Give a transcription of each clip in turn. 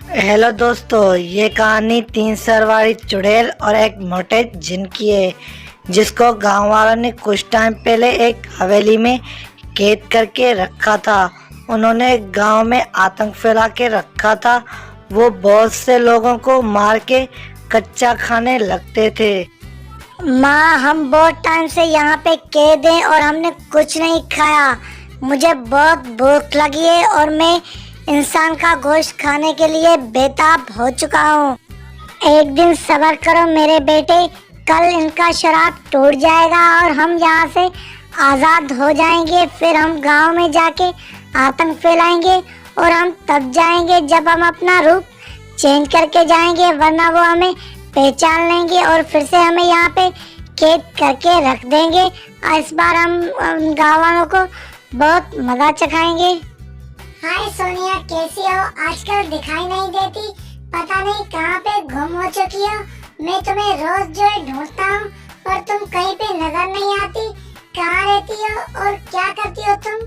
Hello दोस्तों, ये कहानी 3 सरवाड़ी चुड़ैल और एक मोटे जिन की है, जिसको गांव वालों ने कुछ टाइम पहले एक हवेली में कैद करके रखा था। उन्होंने गांव में आतंक फैला के रखा था। वो बहुत से लोगों को मार के कच्चा खाने लगते थे। माँ, हम बहुत टाइम से यहाँ पे कैद हैं और हमने कुछ नहीं खाया। मुझे बहुत भूख लगी है और मैं इंसान का गोश्त खाने के लिए बेताब हो चुका हूँ। एक दिन सब्र करो मेरे बेटे, कल इनका शराब टूट जाएगा और हम यहाँ से आज़ाद हो जाएंगे। फिर हम गांव में जाके आतंक फैलाएंगे और हम तब जाएंगे जब हम अपना रूप चेंज करके जाएंगे, वरना वो हमें पहचान लेंगे और फिर से हमें यहाँ पे कैद करके रख देंगे। इस बार हम गाँव वालों को बहुत मजा चखाएंगे। हाय सोनिया, कैसी हो? आजकल दिखाई नहीं देती, पता नहीं कहाँ पे गुम हो चुकी हो। मैं तुम्हें रोज जो है ढूंढता हूँ पर तुम कहीं पे नजर नहीं आती। कहाँ रहती हो और क्या करती हो तुम?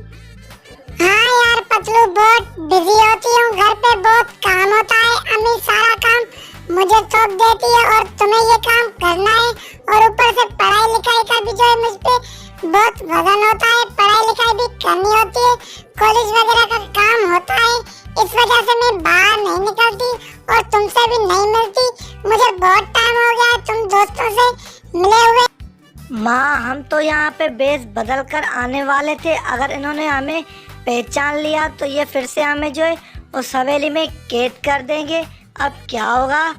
हाँ यार पतलू, बहुत बिजी होती हूँ, घर पे बहुत काम होता है। अम्मी सारा काम मुझे सौंप देती है और तुम्हें ये काम करना है, और ऊपर से पढ़ाई लिखाई का भी जो है मुझ पे बहुत वजन होता है। पढ़ाई लिखाई भी करनी होती है, कॉलेज वगैरह का काम होता है। इस वजह से मैं बाहर नहीं निकलती और तुमसे भी नहीं मिलती। मुझे बहुत टाइम हो गया है तुम दोस्तों से मिले हुए। माँ, हम तो यहाँ पे बेस बदल कर आने वाले थे। अगर इन्होंने हमें पहचान लिया तो ये फिर से हमें जो है उस हवेली में कैद कर देंगे। अब क्या होगा?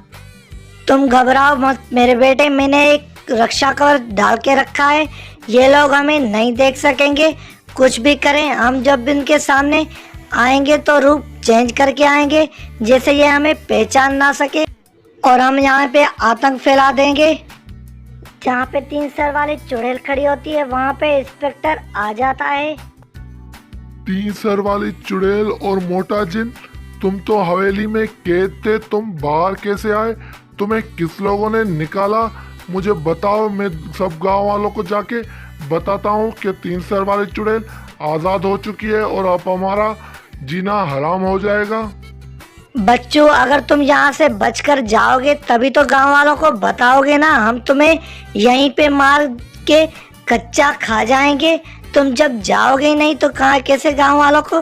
तुम घबराओ मत मेरे बेटे, मैंने एक रक्षा कवच डाल के रखा है। ये लोग हमें नहीं देख सकेंगे। कुछ भी करें, हम जब इनके सामने आएंगे तो रूप चेंज करके आएंगे, जैसे ये हमें पहचान ना सके, और हम यहाँ पे आतंक फैला देंगे। जहाँ पे 3 सर वाली चुड़ैल खड़ी होती है वहाँ पे इंस्पेक्टर आ जाता है। 3 सर वाली चुड़ैल और मोटा जिन, तुम तो हवेली में कैद थे, तुम बाहर कैसे आए? तुम्हें किस लोगों ने निकाला? मुझे बताओ, मैं सब गांव वालों को जाके बताता हूँ कि 3 सर वाली चुड़ैल आज़ाद हो चुकी है और अब हमारा जीना हराम हो जाएगा। बच्चों, अगर तुम यहाँ से बचकर जाओगे तभी तो गांव वालों को बताओगे ना। हम तुम्हें यहीं पे मार के कच्चा खा जाएंगे। तुम जब जाओगे नहीं तो कहाँ कैसे गांव वालों को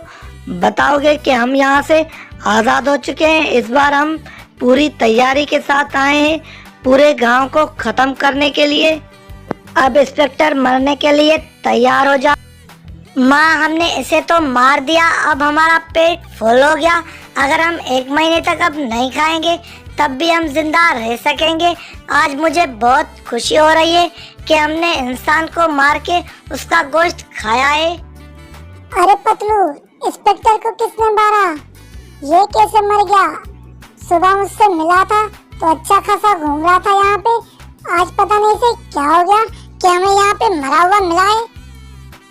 बताओगे कि हम यहाँ से आज़ाद हो चुके हैं। इस बार हम पूरी तैयारी के साथ आए हैं पूरे गांव को ख़त्म करने के लिए। अब इंस्पेक्टर मरने के लिए तैयार हो जा। माँ, हमने इसे तो मार दिया, अब हमारा पेट फुल हो गया। अगर हम 1 महीने तक अब नहीं खाएंगे तब भी हम जिंदा रह सकेंगे। आज मुझे बहुत खुशी हो रही है कि हमने इंसान को मार के उसका गोश्त खाया है। अरे पतलू, इंस्पेक्टर को किसने मारा? ये कैसे मर गया? सुबह मुझसे मिला था तो अच्छा खासा घूम रहा था यहाँ पे, आज पता नहीं इसे क्या हो गया कि हमें यहाँ पे मरा हुआ मिला है।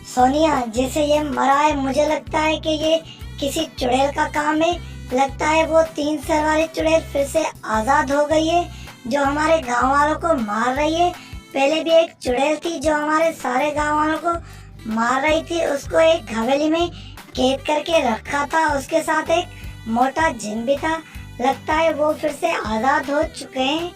सोनिया, जैसे ये मरा है, मुझे लगता है कि ये किसी चुड़ैल का काम है। लगता है वो 3 सर वाली चुड़ैल फिर से आज़ाद हो गई है, जो हमारे गांव वालों को मार रही है। पहले भी एक चुड़ैल थी जो हमारे सारे गांव वालों को मार रही थी। उसको एक हवेली में कैद करके रखा था, उसके साथ एक मोटा जिन भी था। लगता है वो फिर से आज़ाद हो चुके हैं।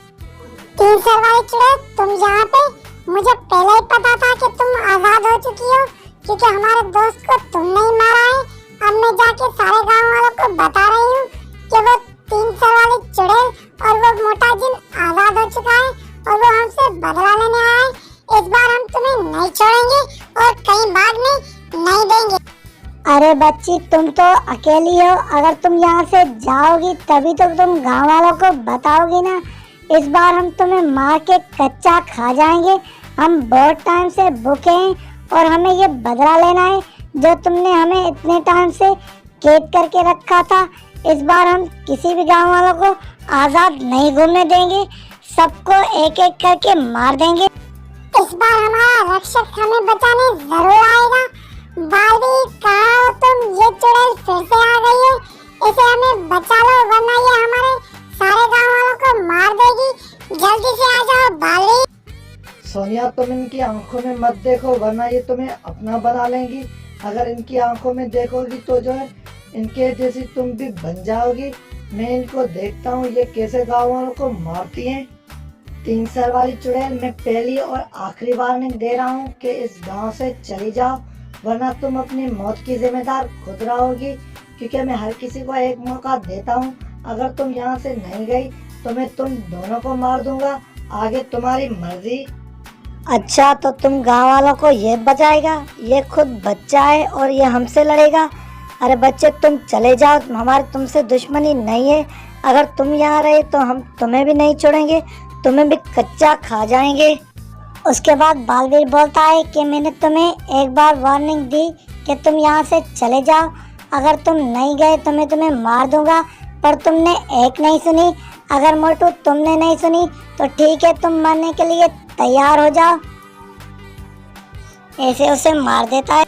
3 सर वाली चुड़ैल, तुम यहाँ पे? मुझे पहले ही पता था कि तुम आज़ाद हो चुकी हो, क्योंकि हमारे दोस्त को तुमने ही मारा है। अब मैं जाके सारे गांव वालों को बता रही हूँ कि वो 3 सर वाली चुड़ैल और वो मोटा जिन आज़ाद हो चुका है और वो हमसे बदला लेने आया है। इस बार हम तुम्हें नहीं छोड़ेंगे और कहीं भागने नहीं देंगे। अरे बच्ची, तुम तो अकेली हो। अगर तुम यहाँ से जाओगी तभी तो तुम गांव वालों को बताओगी ना। इस बार हम तुम्हें मार के कच्चा खा जाएंगे। हम बहुत टाइम से भूखे हैं और हमें ये बदला लेना है जो तुमने हमें इतने टाइम से कैद करके रखा था। इस बार हम किसी भी गांव वालों को आज़ाद नहीं घूमने देंगे, सबको एक एक करके मार देंगे। इस बार हमारा रक्षक हमें बचाने जरूर आएगा। बाली, कहाँ हो तुम? ये चुड़ैल फिर से आ गई है, इसे हमें बचा लो वरना ये हमारे सारे गांव वालों को मार देगी। जल्दी से आ जाओ बाली। सोनिया, तुम इनकी आंखों में मत देखो वरना ये तुम्हें अपना बना लेंगी। अगर इनकी आंखों में देखोगी तो जो है इनके जैसी तुम भी बन जाओगी। मैं इनको देखता हूँ ये कैसे गाँव वालों को मारती हैं। 3 सर वाली चुड़ैल, मैं पहली और आखिरी वार्निंग दे रहा हूँ कि इस गांव से चली जाओ, वरना तुम अपनी मौत की जिम्मेदार खुद रहोगी। क्योंकि मैं हर किसी को एक मौका देता हूँ, अगर तुम यहाँ से नहीं गई तो मैं तुम दोनों को मार दूंगा। आगे तुम्हारी मर्जी। अच्छा, तो तुम गांव वालों को ये बचाएगा? ये खुद बच्चा है और ये हमसे लड़ेगा। अरे बच्चे, तुम चले जाओ, हमारी तुमसे दुश्मनी नहीं है। अगर तुम यहाँ रहे तो हम तुम्हें भी नहीं छोड़ेंगे, तुम्हें भी कच्चा खा जाएंगे। उसके बाद बालवीर बोलता है कि मैंने तुम्हें एक बार वार्निंग दी कि तुम यहाँ से चले जाओ, अगर तुम नहीं गए तो मैं तुम्हें मार दूंगा, पर तुमने एक नहीं सुनी। अगर मोटू तुमने नहीं सुनी तो ठीक है, तुम मरने के लिए तैयार हो जाओ। ऐसे उसे मार देता है।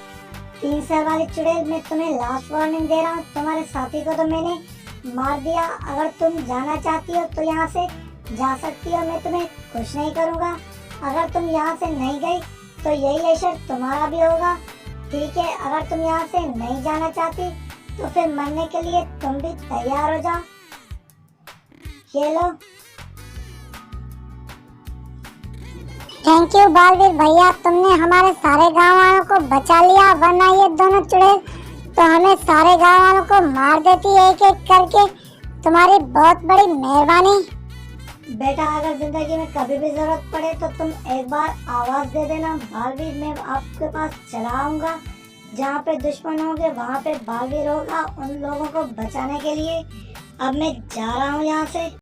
3 सर वाली चुड़ैल, मैं तुम्हें लास्ट वार्निंग दे रहा हूँ, तुम्हारे साथी को तो मैंने मार दिया, अगर तुम जाना चाहती हो तो यहाँ से जा सकती हो, मैं तुम्हें कुछ नहीं करूँगा। अगर तुम यहाँ से नहीं गई तो यही अशर तुम्हारा भी होगा, ठीक है? अगर तुम यहाँ से नहीं जाना चाहती तो फिर मरने के लिए तुम भी तैयार हो जाओ। ये लो। थैंक यू बालवीर भैया, तुमने हमारे सारे गांव वालों को बचा लिया, वरना ये दोनों चुड़ैल तो हमें सारे गांव वालों को मार देती एक एक करके। तुम्हारी बहुत बड़ी मेहरबानी। बेटा, अगर जिंदगी में कभी भी जरूरत पड़े तो तुम एक बार आवाज दे देना। बालवीर मैं आपके पास चला आऊंगा, जहाँ पे दुश्मन होंगे वहाँ पे बालवीर होगा उन लोगों को बचाने के लिए। अब मैं जा रहा हूँ यहाँ से।